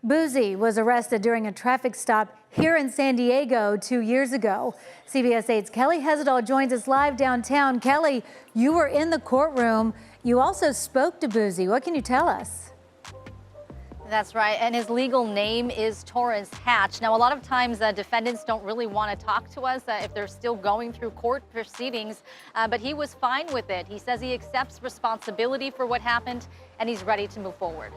Boosie was arrested during a traffic stop here in San Diego 2 years ago. CBS 8's Kelly Hezedal joins us live downtown. Kelly, you were in the courtroom. You also spoke to Boosie. What can you tell us? That's right, and his legal name is Torrance Hatch. Now, a lot of times defendants don't really want to talk to us if they're still going through court proceedings, but he was fine with it. He says he accepts responsibility for what happened, and he's ready to move forward.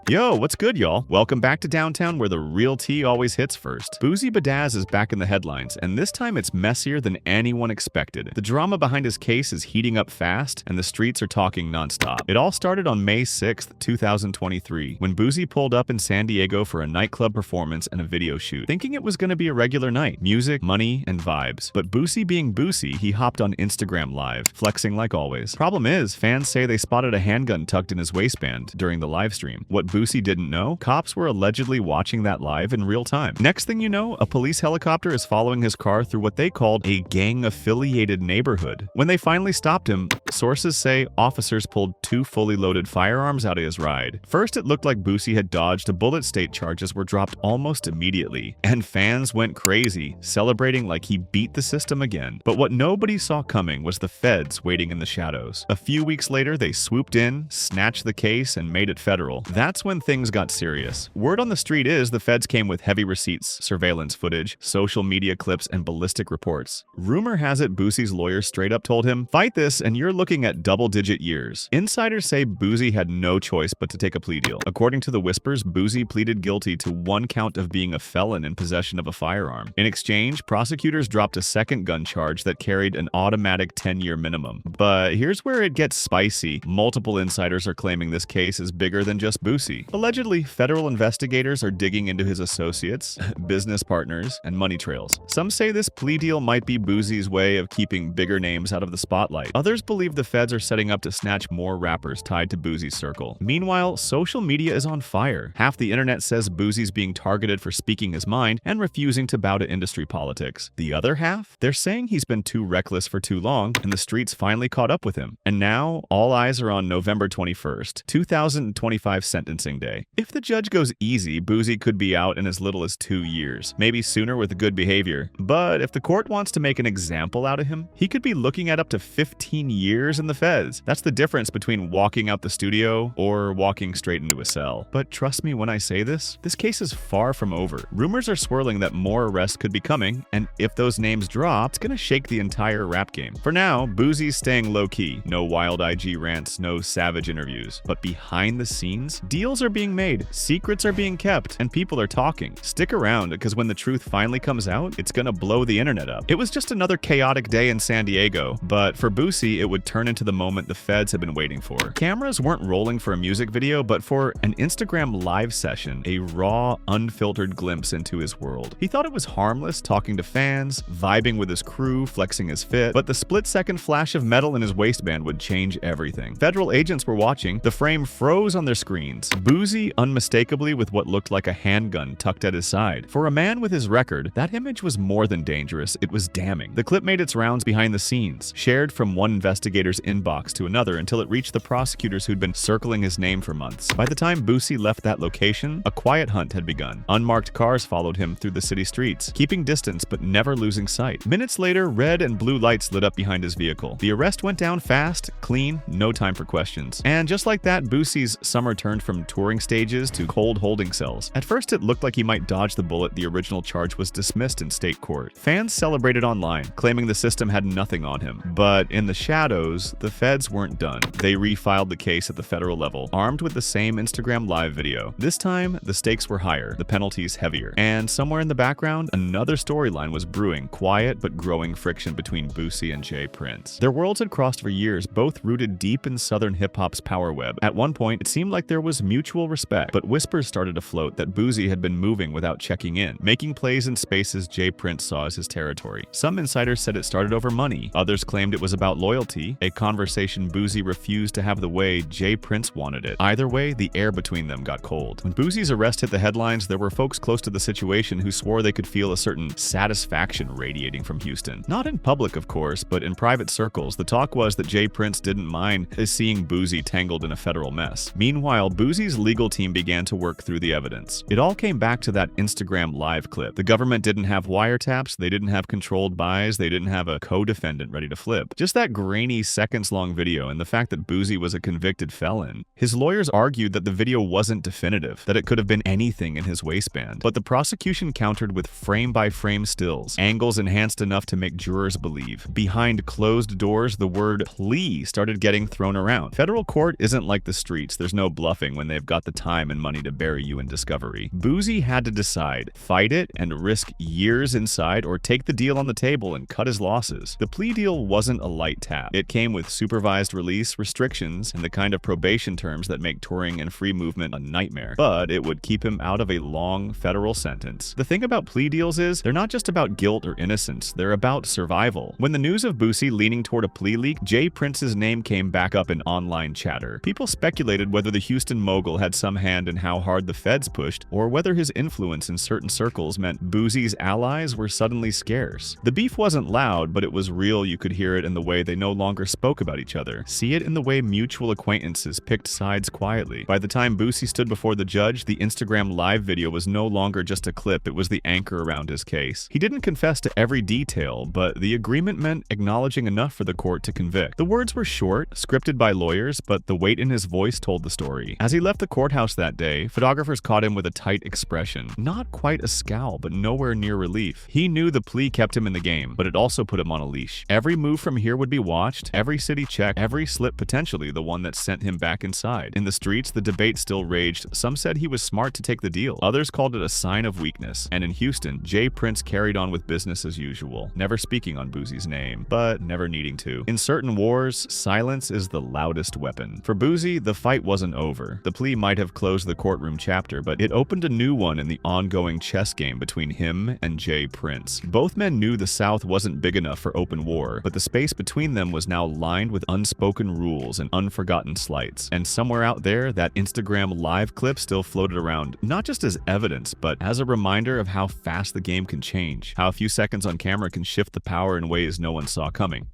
Yo, what's good, y'all? Welcome back to downtown where the real tea always hits first. Boosie Badazz is back in the headlines, and this time it's messier than anyone expected. The drama behind his case is heating up fast, and the streets are talking nonstop. It all started on May 6th, 2023, when Boosie pulled up in San Diego for a nightclub performance and a video shoot, thinking it was going to be a regular night. Music, money, and vibes. But Boosie being Boosie, he hopped on Instagram Live, flexing like always. Problem is, fans say they spotted a handgun tucked in his waistband during the live stream. What Boosie didn't know, cops were allegedly watching that live in real time. Next thing you know, a police helicopter is following his car through what they called a gang-affiliated neighborhood. When they finally stopped him, sources say officers pulled 2 fully loaded firearms out of his ride. First, it looked like Boosie had dodged a bullet. State charges were dropped almost immediately, and fans went crazy, celebrating like he beat the system again. But what nobody saw coming was the feds waiting in the shadows. A few weeks later, they swooped in, snatched the case, and made it federal. That's when things got serious. Word on the street is the feds came with heavy receipts, surveillance footage, social media clips, and ballistic reports. Rumor has it Boosie's lawyer straight up told him, "Fight this and you're looking at double-digit years." Insiders say Boosie had no choice but to take a plea deal. According to the whispers, Boosie pleaded guilty to 1 count of being a felon in possession of a firearm. In exchange, prosecutors dropped a second gun charge that carried an automatic 10-year minimum. But here's where it gets spicy. Multiple insiders are claiming this case is bigger than just Boosie. Allegedly, federal investigators are digging into his associates, business partners, and money trails. Some say this plea deal might be Boosie's way of keeping bigger names out of the spotlight. Others believe the feds are setting up to snatch more rappers tied to Boosie's circle. Meanwhile, social media is on fire. Half the internet says Boosie's being targeted for speaking his mind and refusing to bow to industry politics. The other half? They're saying he's been too reckless for too long, and the streets finally caught up with him. And now, all eyes are on November 21st, 2025 sentencing day. If the judge goes easy, Boosie could be out in as little as 2 years, maybe sooner with good behavior. But if the court wants to make an example out of him, he could be looking at up to 15 years in the feds. That's the difference between walking out the studio or walking straight into a cell. But trust me when I say this case is far from over. Rumors are swirling that more arrests could be coming, and if those names drop, it's gonna shake the entire rap game. For now, Boosie's staying low-key. No wild IG rants, no savage interviews. But behind the scenes, deals are being made, secrets are being kept, and people are talking. Stick around, because when the truth finally comes out, it's gonna blow the internet up. It was just another chaotic day in San Diego, but for Boosie, it would turn into the moment the feds had been waiting for. Cameras weren't rolling for a music video, but for an Instagram live session, a raw, unfiltered glimpse into his world. He thought it was harmless, talking to fans, vibing with his crew, flexing his fit, but the split-second flash of metal in his waistband would change everything. Federal agents were watching. The frame froze on their screens. Boosie unmistakably with what looked like a handgun tucked at his side. For a man with his record, that image was more than dangerous, it was damning. The clip made its rounds behind the scenes, shared from one investigator's inbox to another until it reached the prosecutors who'd been circling his name for months. By the time Boosie left that location, a quiet hunt had begun. Unmarked cars followed him through the city streets, keeping distance but never losing sight. Minutes later, red and blue lights lit up behind his vehicle. The arrest went down fast, clean, no time for questions. And just like that, Boosie's summer turned from touring stages to cold holding cells. At first, it looked like he might dodge the bullet. The original charge was dismissed in state court. Fans celebrated online, claiming the system had nothing on him. But in the shadows, the feds weren't done. They refiled the case at the federal level, armed with the same Instagram live video. This time, the stakes were higher, the penalties heavier. And somewhere in the background, another storyline was brewing, quiet but growing friction between Boosie and J. Prince. Their worlds had crossed for years, both rooted deep in Southern hip-hop's power web. At one point, it seemed like there was mutual respect, but whispers started afloat that Boosie had been moving without checking in, making plays in spaces J. Prince saw as his territory. Some insiders said it started over money. Others claimed it was about loyalty, a conversation Boosie refused to have the way J. Prince wanted it. Either way, the air between them got cold. When Boosie's arrest hit the headlines, there were folks close to the situation who swore they could feel a certain satisfaction radiating from Houston. Not in public, of course, but in private circles, the talk was that J. Prince didn't mind seeing Boosie tangled in a federal mess. Meanwhile, Boosie's Boosie's legal team began to work through the evidence. It all came back to that Instagram live clip. The government didn't have wiretaps, they didn't have controlled buys, they didn't have a co-defendant ready to flip. Just that grainy seconds-long video and the fact that Boosie was a convicted felon. His lawyers argued that the video wasn't definitive, that it could have been anything in his waistband. But the prosecution countered with frame-by-frame stills, angles enhanced enough to make jurors believe. Behind closed doors, the word plea started getting thrown around. Federal court isn't like the streets. There's no bluffing when they've got the time and money to bury you in discovery. Boosie had to decide, fight it and risk years inside, or take the deal on the table and cut his losses. The plea deal wasn't a light tap. It came with supervised release restrictions and the kind of probation terms that make touring and free movement a nightmare. But it would keep him out of a long federal sentence. The thing about plea deals is, they're not just about guilt or innocence, they're about survival. When the news of Boosie leaning toward a plea leak, Jay Prince's name came back up in online chatter. People speculated whether the Houston mogul had some hand in how hard the feds pushed, or whether his influence in certain circles meant Boosie's allies were suddenly scarce. The beef wasn't loud, but it was real. You could hear it in the way they no longer spoke about each other. See it in the way mutual acquaintances picked sides quietly. By the time Boosie stood before the judge, the Instagram live video was no longer just a clip, it was the anchor around his case. He didn't confess to every detail, but the agreement meant acknowledging enough for the court to convict. The words were short, scripted by lawyers, but the weight in his voice told the story. As he left the courthouse that day, photographers caught him with a tight expression. Not quite a scowl, but nowhere near relief. He knew the plea kept him in the game, but it also put him on a leash. Every move from here would be watched, every city checked, every slip potentially the one that sent him back inside. In the streets, the debate still raged. Some said he was smart to take the deal. Others called it a sign of weakness. And in Houston, Jay Prince carried on with business as usual, never speaking on Boosie's name, but never needing to. In certain wars, silence is the loudest weapon. For Boosie, the fight wasn't over. The plea might have closed the courtroom chapter, but it opened a new one in the ongoing chess game between him and Jay Prince. Both men knew the South wasn't big enough for open war, but the space between them was now lined with unspoken rules and unforgotten slights. And somewhere out there, that Instagram live clip still floated around, not just as evidence, but as a reminder of how fast the game can change, how a few seconds on camera can shift the power in ways no one saw coming.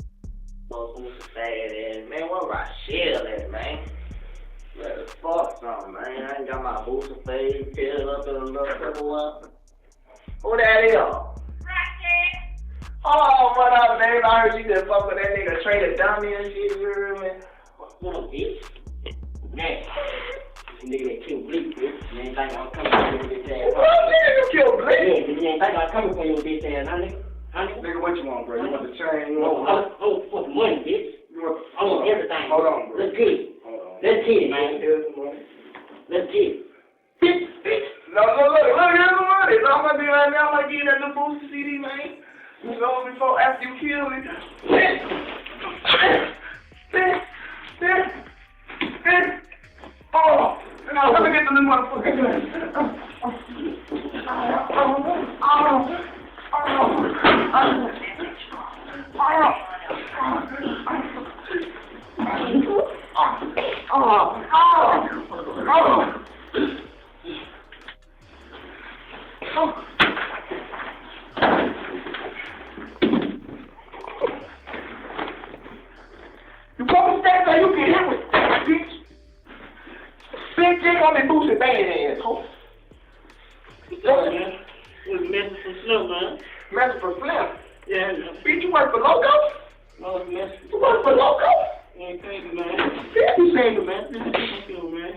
Man, what about shell at, man? Better fuck something, man. I ain't got my Boosie fade peeled up in a little purple up. Who that is? Oh, what up, babe? I heard you just fuck with that nigga Trey the dummy and shit, you heard me? What up, bitch? Man, this nigga that killed Bleak, bitch. You ain't think I'm coming for your bitch ass. What nigga you killed Bleak? Yeah, you ain't think I'm coming for your bitch ass, huh, nigga? Huh, nigga? Nigga, what you want, bro? You want the chain? You want for money, bitch. I want everything. Hold on, bro. Let's get it. Let's get it, man. Let's get it. Bitch. No, look, here's the money. So I'm gonna be right now. I'm gonna give you that new Boosie CD, man. You know, before, after you kill me. Oh, let me get the new motherfucker. You come stand there, you get hit with that, bitch. Big dick on that Boosie band asshole. Look, man. It was messing for Slim, man. Messing for Slim? Yeah. Bitch, you work for Loco? No, it's messing. You work for Loco? Yeah, crazy, man. Yeah, you crazy, man. This is what you feel, man.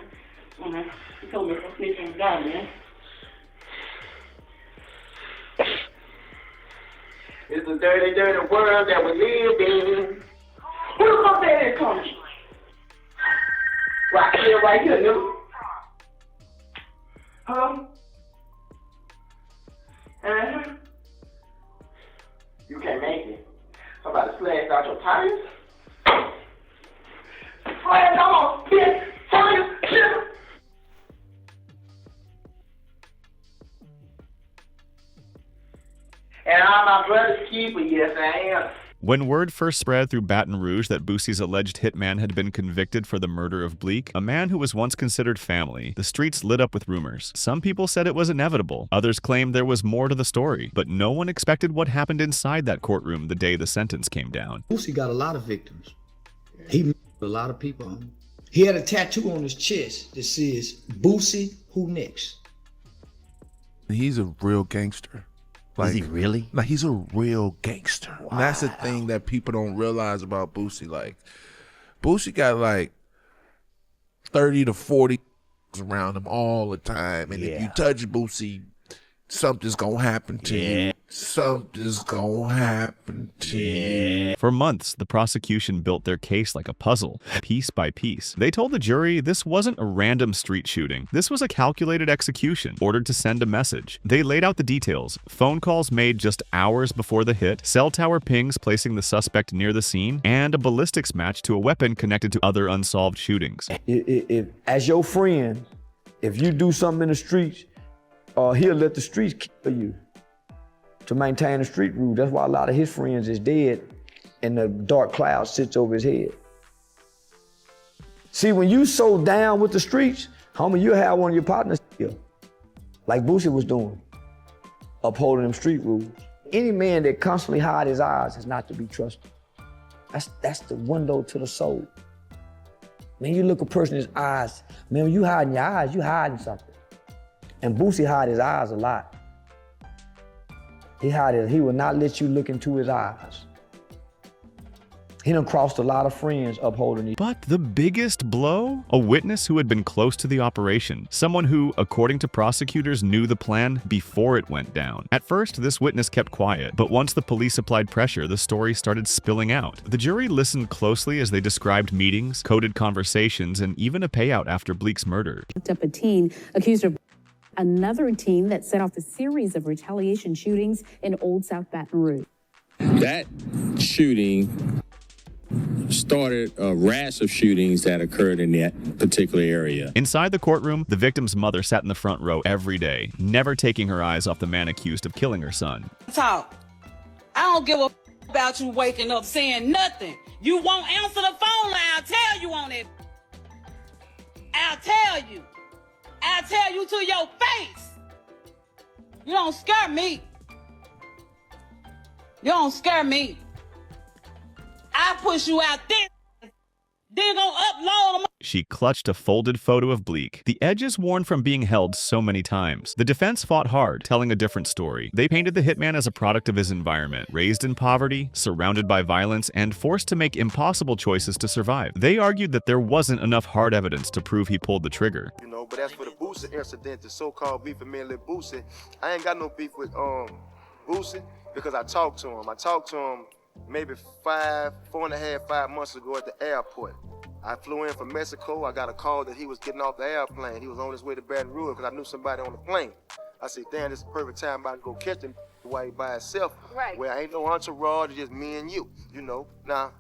Come on, man. You told me to snitch and die, man. It's a dirty, dirty world that we live in. Who the fuck that is coming? Right here, nigga. Huh? Uh-huh. You can't make it. Somebody slashed out your tires? Flash on, bitch! Tires, shit! And I'm my brother's keeper, yes I am. When word first spread through Baton Rouge that Boosie's alleged hitman had been convicted for the murder of Bleak, a man who was once considered family, the streets lit up with rumors. Some people said it was inevitable. Others claimed there was more to the story. But no one expected what happened inside that courtroom the day the sentence came down. Boosie got a lot of victims. He murdered a lot of people. He had a tattoo on his chest that says, Boosie, who next? He's a real gangster. Is he really? Like, he's a real gangster. Wow. And that's the thing that people don't realize about Boosie. Like, Boosie got like 30 to 40 around him all the time. And if you touch Boosie, something's gonna happen to you. Something's gonna happen to you. For months, the prosecution built their case like a puzzle, piece by piece. They told the jury this wasn't a random street shooting. This was a calculated execution, ordered to send a message. They laid out the details: phone calls made just hours before the hit, cell tower pings placing the suspect near the scene, and a ballistics match to a weapon connected to other unsolved shootings. If as your friend, if you do something in the streets, he'll let the streets kill you to maintain the street rule. That's why a lot of his friends is dead and the dark cloud sits over his head. See, when you so down with the streets, homie, you have one of your partners kill, like Boosie was doing, upholding them street rules. Any man that constantly hide his eyes is not to be trusted. That's the window to the soul. Man, you look a person in his eyes, man, when you hiding your eyes, you hiding something. And Boosie hide his eyes a lot. He will not let you look into his eyes. He done crossed a lot of friends upholding you. But the biggest blow? A witness who had been close to the operation. Someone who, according to prosecutors, knew the plan before it went down. At first, this witness kept quiet, but once the police applied pressure, the story started spilling out. The jury listened closely as they described meetings, coded conversations, and even a payout after Bleek's murder. Up a teen accused of another teen that set off a series of retaliation shootings in Old South Baton Rouge. That shooting started a rash of shootings that occurred in that particular area. Inside the courtroom, the victim's mother sat in the front row every day, never taking her eyes off the man accused of killing her son. Talk. I don't give a about you waking up saying nothing. You won't answer the phone line. I'll tell you on it. I'll tell you. I'll tell you to your face. You don't scare me. You don't scare me. I push you out there, then gonna upload them. She clutched a folded photo of Bleek, the edges worn from being held so many times. The defense fought hard, telling a different story. They painted the hitman as a product of his environment, raised in poverty, surrounded by violence, and forced to make impossible choices to survive. They argued that there wasn't enough hard evidence to prove he pulled the trigger. You know, but as for the Boosie incident, the so-called beef with me and Lil Boosie, I ain't got no beef with Boosie because I talked to him. I talked to him maybe 4.5 months ago at the airport. I flew in from Mexico. I got a call that he was getting off the airplane. He was on his way to Baton Rouge because I knew somebody on the plane. I said, damn, this is the perfect time I can go catch him while he by himself. Right. Where ain't no entourage, it's just me and you, you know. Now,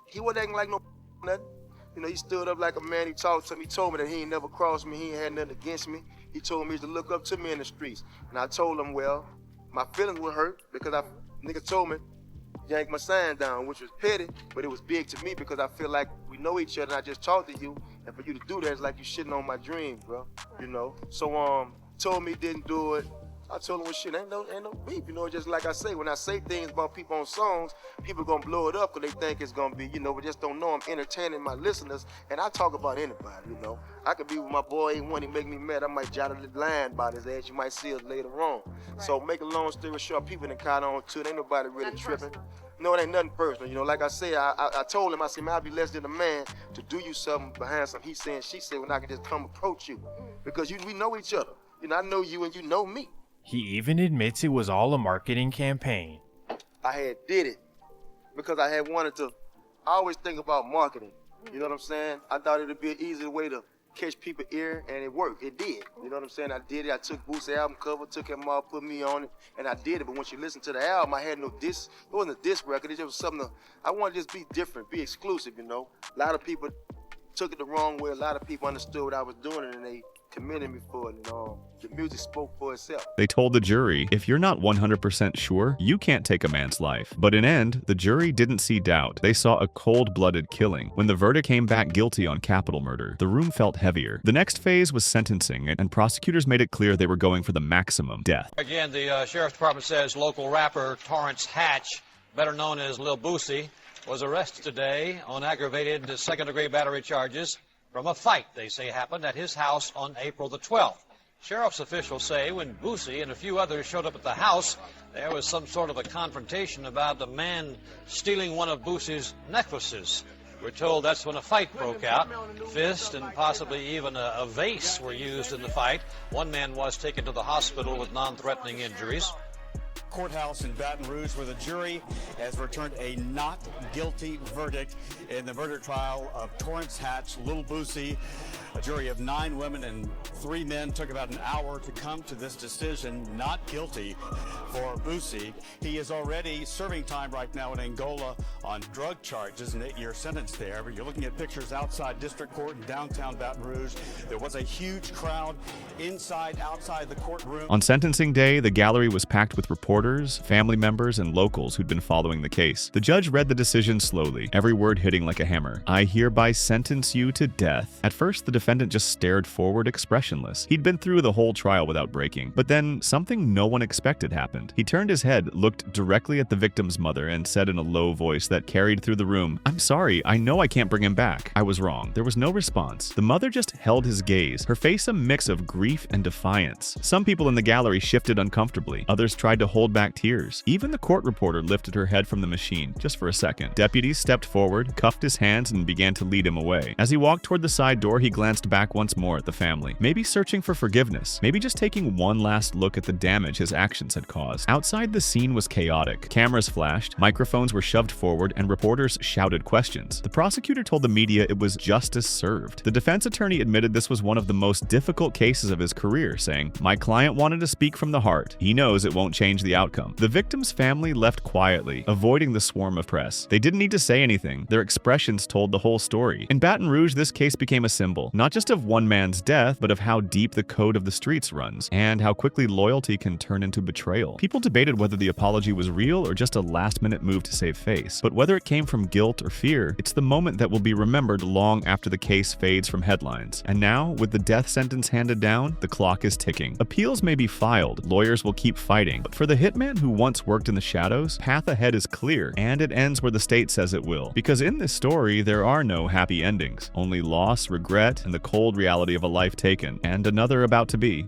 he wasn't acting like no nothing. You know, he stood up like a man. He talked to me. He told me that he ain't never crossed me. He ain't had nothing against me. He told me to look up to me in the streets. And I told him, well, my feelings were hurt because nigga told me, yank my sign down, which was petty, but it was big to me because I feel like we know each other and I just talked to you, and for you to do that is like you shitting on my dreams, bro. You know? So told me he didn't do it. I told him, well, shit, ain't no beef. You know, just like I say, when I say things about people on songs, people gonna blow it up because they think it's gonna be, you know, but just don't know I'm entertaining my listeners, and I talk about anybody, you know. I could be with my boy A1, he make me mad, I might jot a little line about his ass, you might see us later on. Right. So make a long story short, people done caught on to it, ain't nobody really tripping. No, it ain't nothing personal, you know, like I said, I told him, I said, man, I'd be less than a man to do you something behind some he said and she said when I can just come approach you, because we know each other. You know, I know you and you know me. He even admits it was all a marketing campaign. I had did it because I had wanted to. I always think about marketing. You know what I'm saying? I thought it'd be an easy way to catch people's ear, and it worked. It did. You know what I'm saying? I did it. I took Boosie's album cover, took him off, put me on it, and I did it. But once you listen to the album, I had no disc. It wasn't a disc record. It just was something I wanted to just be different, be exclusive, you know? A lot of people took it the wrong way. A lot of people understood what I was doing, and they commended me for it, and the music spoke for itself. They told the jury, if you're not 100% sure, you can't take a man's life. But in end, the jury didn't see doubt. They saw a cold-blooded killing. When the verdict came back guilty on capital murder, the room felt heavier. The next phase was sentencing, and prosecutors made it clear they were going for the maximum, death. Again, the Sheriff's Department says local rapper Torrance Hatch, better known as Lil Boosie, was arrested today on aggravated second-degree battery charges. from a fight they say happened at his house on April the 12th. Sheriff's officials say when Boosie and a few others showed up at the house, there was some sort of a confrontation about a man stealing one of Boosie's necklaces. We're told that's when a fight broke out. Fist and possibly even a vase were used in the fight. One man was taken to the hospital with non-threatening injuries. Courthouse in Baton Rouge, where the jury has returned a not guilty verdict in the murder trial of Torrance Hatch, Little Boosie. A jury of 9 women and 3 men took about an hour to come to this decision, not guilty for Boosie. He is already serving time right now in Angola on drug charges, an 8-year sentence there. But you're looking at pictures outside District Court in downtown Baton Rouge. There was a huge crowd inside, outside the courtroom. On sentencing day, the gallery was packed with reporters, family members, and locals who'd been following the case. The judge read the decision slowly, every word hitting like a hammer. "I hereby sentence you to death." At first, the defendant just stared forward, expressionless. He'd been through the whole trial without breaking. But then, something no one expected happened. He turned his head, looked directly at the victim's mother, and said in a low voice that carried through the room, "I'm sorry, I know I can't bring him back. I was wrong." There was no response. The mother just held his gaze, her face a mix of grief and defiance. Some people in the gallery shifted uncomfortably. Others tried to hold back tears. Even the court reporter lifted her head from the machine, just for a second. Deputies stepped forward, cuffed his hands, and began to lead him away. As he walked toward the side door, he glanced back once more at the family, maybe searching for forgiveness, maybe just taking one last look at the damage his actions had caused. Outside, the scene was chaotic. Cameras flashed, microphones were shoved forward, and reporters shouted questions. The prosecutor told the media it was justice served. The defense attorney admitted this was one of the most difficult cases of his career, saying, "My client wanted to speak from the heart. He knows it won't change the outcome." The victim's family left quietly, avoiding the swarm of press. They didn't need to say anything. Their expressions told the whole story. In Baton Rouge, this case became a symbol, not just of one man's death, but of how deep the code of the streets runs, and how quickly loyalty can turn into betrayal. People debated whether the apology was real or just a last-minute move to save face. But whether it came from guilt or fear, it's the moment that will be remembered long after the case fades from headlines. And now, with the death sentence handed down, the clock is ticking. Appeals may be filed, lawyers will keep fighting, but for the hitman who once worked in the shadows, path ahead is clear, and it ends where the state says it will. Because in this story, there are no happy endings, only loss, regret, and the cold reality of a life taken, and another about to be.